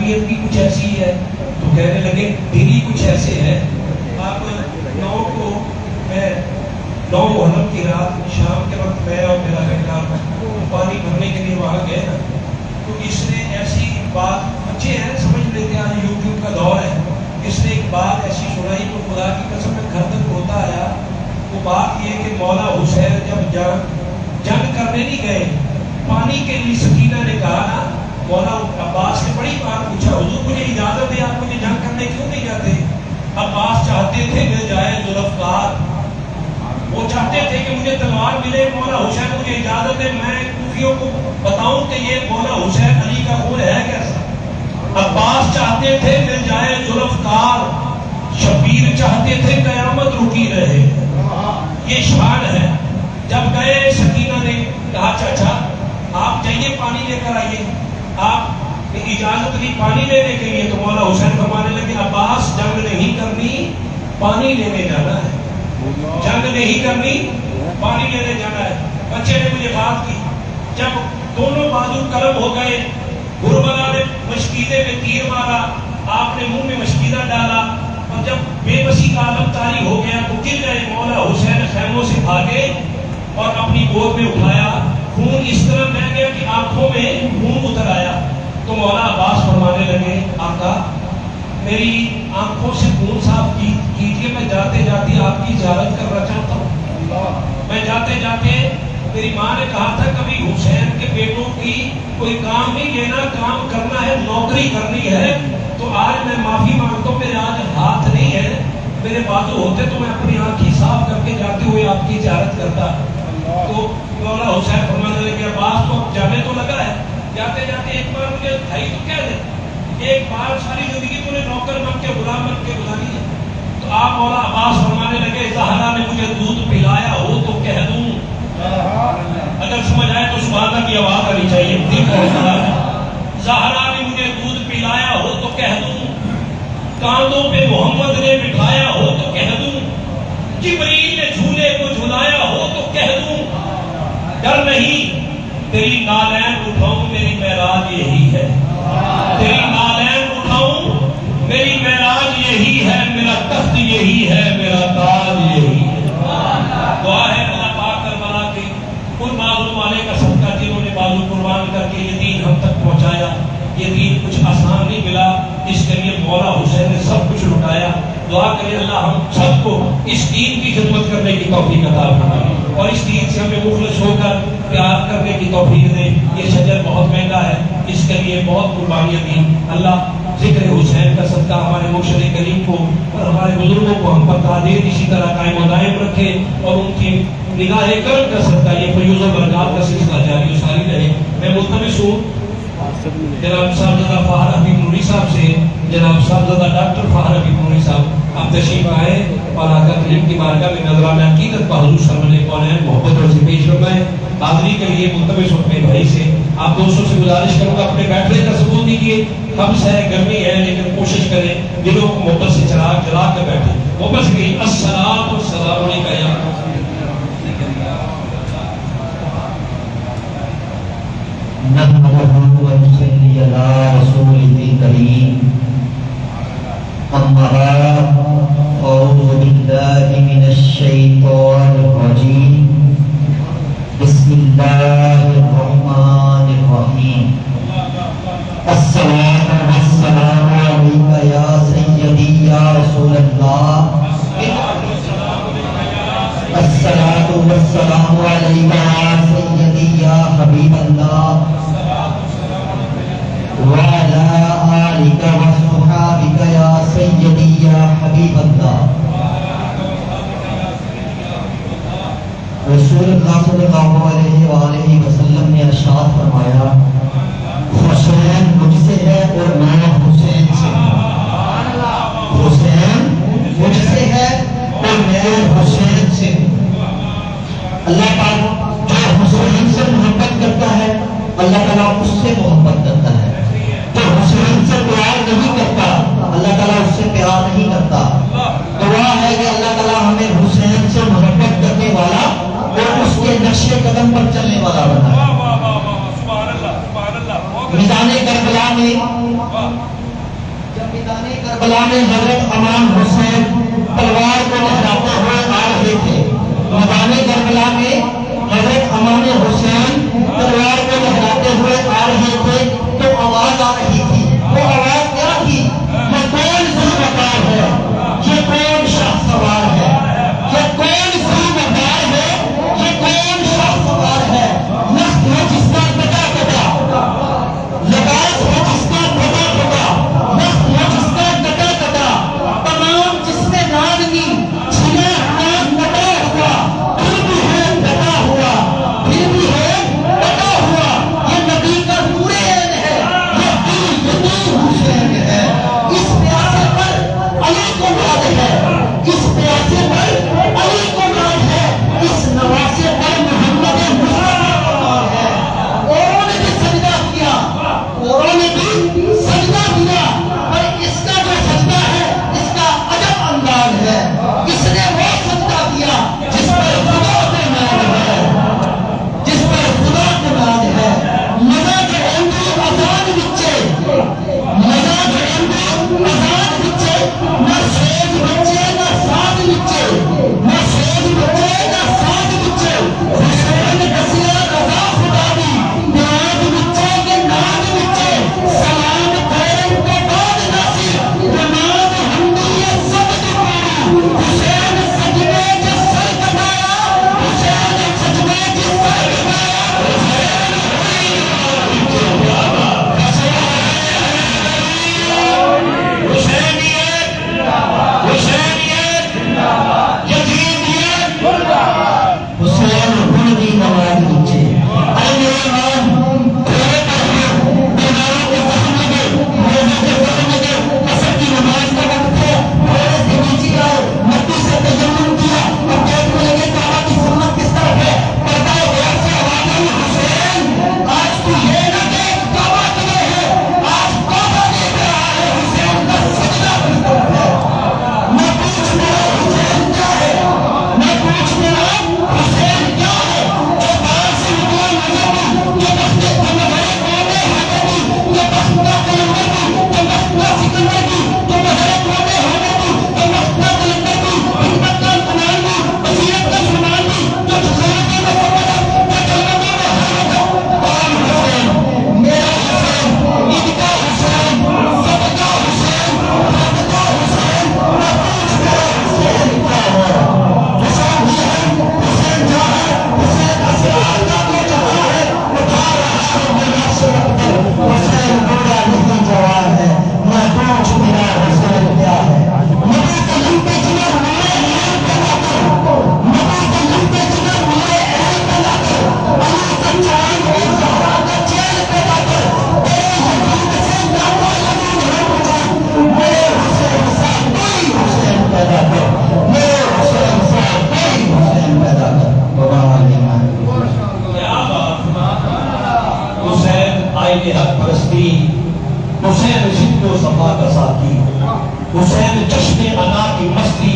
تربیت بھی کچھ ایسی ہے. تو کہنے لگے دل ہی کچھ ایسے ہے. اب 9 کو میں 9 محرم کی رات شام کے وقت میں اور میرا بیٹا پانی بھرنے کے لیے وہاں گئے نا, تو اس نے ایسی بات, بچے ہیں سمجھ لیتے ہیں, آج یوٹیوب کا دور ہے, اس نے ایک بات ایسی سنائی تو خدا کی قسم میں گھر تک ہوتا آیا. وہ بات یہ کہ مولا حسین جب جنگ کرنے نہیں گئے, پانی کے لیے سکینہ نے کہا نا, مولا عباس نے بڑی بات پوچھا, حضور مجھے اجازت ہے, آپ مجھے جنگ کرنے کیوں نہیں جاتے؟ عباس چاہتے تھے مل جائے ذوالفقار, وہ چاہتے تھے کہ مجھے تلوار ملے. مولا حسین مجھے اجازت ہے میں کوفیوں کو بتاؤں کہ یہ مولا حسین علی کا خون ہے کیسا. عباس چاہتے تھے مل جائے ذوالفقار, شبیر چاہتے تھے قیامت رکی رہے. یہ شان ہے. جب گئے سکینہ نے کہا چاچا آپ جائیے پانی لے کر آئیے, آپ نے اجازت دی پانی لینے کے لیے. تو مولا حسین فرمانے لگے عباس جنگ نہیں کرنی, پانی لینے جانا ہے. جنگ نہیں کرنی, پانی لینے جانا ہے. بچے نے مجھے بات کی, جب دونوں بازو قلم ہو گئے, گربلا نے مشکیدے میں تیر مارا, آپ نے منہ میں مشکیدہ ڈالا, اور جب بے بسی کا عالم طاری ہو گیا تو گر گئے. مولا حسین خیموں سے بھاگے اور اپنی گود میں اٹھایا. خون اس طرح بہ گیا کہ آنکھوں میں خون اتر آیا. تو مولا عباس فرمانے لگے آقا میری آنکھوں سے خون صاف کیجیے, میں جاتے جاتے آپ کی زیارت کرنا چاہتا ہوں. میں جاتے جاتے, میری ماں نے کہا تھا کبھی حسین کے بیٹوں کی کوئی کام نہیں لینا, کام کرنا ہے, نوکری کرنی ہے. تو آج میں معافی مانگتا ہوں, میرے آج ہاتھ نہیں ہے, میرے بازو ہوتے تو میں اپنی آنکھیں صاف کر کے جاتے ہوئے آپ کی زیارت کرتا. تو مولا حسین فرمانے لگے عباس تو جانے تو لگا ہے, جاتے جاتے ایک بار مجھے بھائی تو کہہ دے, ایک بار ساری زندگی تو نے نوکر بن کے غلام بن کے گزاری ہے. تو آپ مولا عباس فرمانے لگے زہرا نے مجھے دودھ پلایا ہو تو کہہ دوں. اگر سمجھ آئے تو سبحان اللہ کی آواز آنی چاہیے. زہرا نے مجھے دودھ پلایا ہو تو کہہ دوں, کاندھوں پہ محمد نے بٹھایا ہو تو کہہ دوں, جبریل نے جھولے کو جھلایا ہو تو کہہ دوں. ڈر نہیں, تیری نالین اٹھاؤں میری معراج یہی ہے. تیری نالین اٹھاؤں میری معراج یہی ہے, میرا تخت یہی ہے, میرا تاج یہی ہے. دعا ہے اللہ پاک کربلا کے ان معلوم والے کا صدقہ جنہوں نے بازو قربان کر کے یہ دین ہم تک پہنچایا. یہ دین کچھ آسان نہیں ملا, اس کے لیے مولا حسین نے سب کچھ لٹایا. دعا کرے اللہ ہم سب کو اس دین کی خدمت کرنے کی توفیق عطا فرمائے, اور اس دین سے ہمیں مخلص ہو کر پیار کرنے کی توفیق دے. یہ شجر بہت مہنگا ہے, اس کے لیے بہت قربانیاں دی. اللہ ذکر حسین کا صدقہ ہمارے مرشد کریم کو اور ہمارے بزرگوں کو ہم پر تعدیر اسی طرح قائم و دائم رکھے, اور ان کی نگاہ کرم کا صدقہ یہ فیوز و برکات کا سلسلہ جاری و ساری رہے. میں ملتمس ہوں جناب صاحبزادہ فہر حبیب نوری صاحب سے, جناب صاحبزادہ ڈاکٹر فہر حبیب نوری صاحب آپ تشریف آئے اور آقا کریم کی بارگاہ میں نظرانہ عقیدت کا حضور صلی اللہ علیہ وسلم محبت اور سے پیش فرمائے. حاضری کے لیے ملتمس ہوں اپنے بھائی سے, آپ دوستوں سے گزارش کروں گا اپنے بیٹھنے کا ثبوت دیجیے. ہمس ہے, گرمی ہے, لیکن کوشش کریں دلوں کو محبت سے چراغ جلا کر بیٹھے. محبت سے کہیں السلام والسلام علیکم یا نحمده ونصلي على رسوله الكريم. أما بعد أعوذ بالله من الشيطان الرجيم. بسم الله الرحمن الرحيم. الصلاة والسلام عليك يا سيدي يا رسول الله. الصلاة والسلام عليك يا سيدي يا حبيب الله. وعلى آلك وصحابك يا سيدي يا حبيب الله. رسول اللہ صلی اللہ علیہ وآلہ وسلم نے ارشاد فرمایا حسین مجھ سے ہے اور میں حسین سے ہوں. حسین مجھ سے ہے اور میں حسین سے ہوں. اللہ پاک جو حسین سے محبت کرتا ہے اللہ تعالیٰ اس سے محبت کرتا ہے. جو حسین سے پیار نہیں کرتا اللہ تعالیٰ اس سے پیار نہیں کرتا. دعا ہے کہ اللہ تعالیٰ ہمیں حسین سے محبت کرنے والا اور اس کے نقش قدم پر چلنے والا بنا. میدان کربلا میں میدان کربلا میں حضرت امام حسین تلوار کو لہراتے ہوئے آ رہے تھے. میدان کربلا میں حضرت امام حسین تلوار کو لہراتے ہوئے آ رہے تھے تو آواز آ رہی تھی. وہ آواز کیا تھی؟ یہ کون سی وقار ہے؟ یہ کون شاہ سوار ہے؟ یہ کون سی وقار ہے؟ یہ کون شاہ سوار ہے؟ نسل ہے جس کا پتا پتا، لباس ہے جس کا پتا پتا، نسل ہے جس کا کٹا کٹا، تمام جس نے نادنی چھنا نام کٹا ہوا، پھر بھی ہے کٹا ہوا، پھر بھی ہے کٹا ہوا. یہ نبی کا نور عین ہے، یہ دل یتیم حسین ہے. اس پیاسے پر علی کو ناز ہے، اس پیاسے پر علی کو ناز ہے، اس نواسے پر محمد مصطفیٰ کو ناز ہے. اوروں نے بھی سجدہ کیا، اوروں نے بھی سجدہ کیا، پر اس کا جو سجدہ ہے اس کا عجب انداز ہے. اس نے وہ سجدہ کیا جس پر خدا کو ناز ہے، جس پر خدا کو ناز ہے. مزہ جو اندر آزاد بچے، مزہ جو اندر آزاد بچے، نہ سوز بچے نہ ساتھ بچے، نہ سوز بچے نہ ساتھ بچے. حسین کسیا رضا خدا دی نیاز بچے کے ناز بچے. سلام خیرن کو بعد ناصر نماز حمدیت سب دکھائی. حسین سجدے کے سر کٹایا، حسین سجدے کے سر کٹایا. حسین بلدی نواز بچے. اے میرے ماں تیرے پر بیماروں کے زخم لگے، روزوں کے زخم لگے، عصر کی نماز کا وقت ہے، تھوڑے سے نیچے آئے، مٹی سے تیمم کیا، اب دیکھنے لگے کعبہ کی سمت کس طرف ہے. پردہ غیب سے آواز آئی، حسین آج تو یہ نہ دیکھ کعبہ کدھر ہے، آج کعبہ دیکھ رہا ہے. حسین کا سجدہ کس طرف ہے. میں پوچھ میرا حسین کیا ہے، میں پوچھ میرا حسین کیا ہے. جو بار سے نکلا نظر دی، جو بختے مظہر قومِ حیدر دی، جو بختہ قلندر دی، جو بختہ سکندر دی، جو مظہر قومِ حیدر دی، جو بختہ قلندر دی، حکمت کا کمال دی، بصیرت کا فرمان دی، جو جسارت میں مفرد، جو جنت میں حرمت. قوم حسین، میرا حسین، عید کا حسین، سب کا حسین، رب کا حسین. میں پوچھ میرا حسین کیا ہے. حسین ہی ہے، حسین جا ہے، حسین اسرار کا تو جہاں ہے، اٹھا رہا ہے میرا سر پر. حسین بوڑھا نہیں جوان ہے. میں پوچھ میرا حسین کیا ہے. نبی کے لمبے جگر میرے اہل پہ لا کر، نبی کے لمبے جگر میرے اہل پہ لا کر، علی کا چاند اور زہرا کا چین پہ لا کر، تیرے یزید سے لاتا یزید ہے مجھے. میرے حسین سا کوئی حسین پیدا کر، میرے حسین سا کوئی حسین پیدا کر. بابا علینا کیا بات. حسین آئین حق پرستی، حسین ضد و صفا کا ساتھی، حسین جشن انا کی مستی.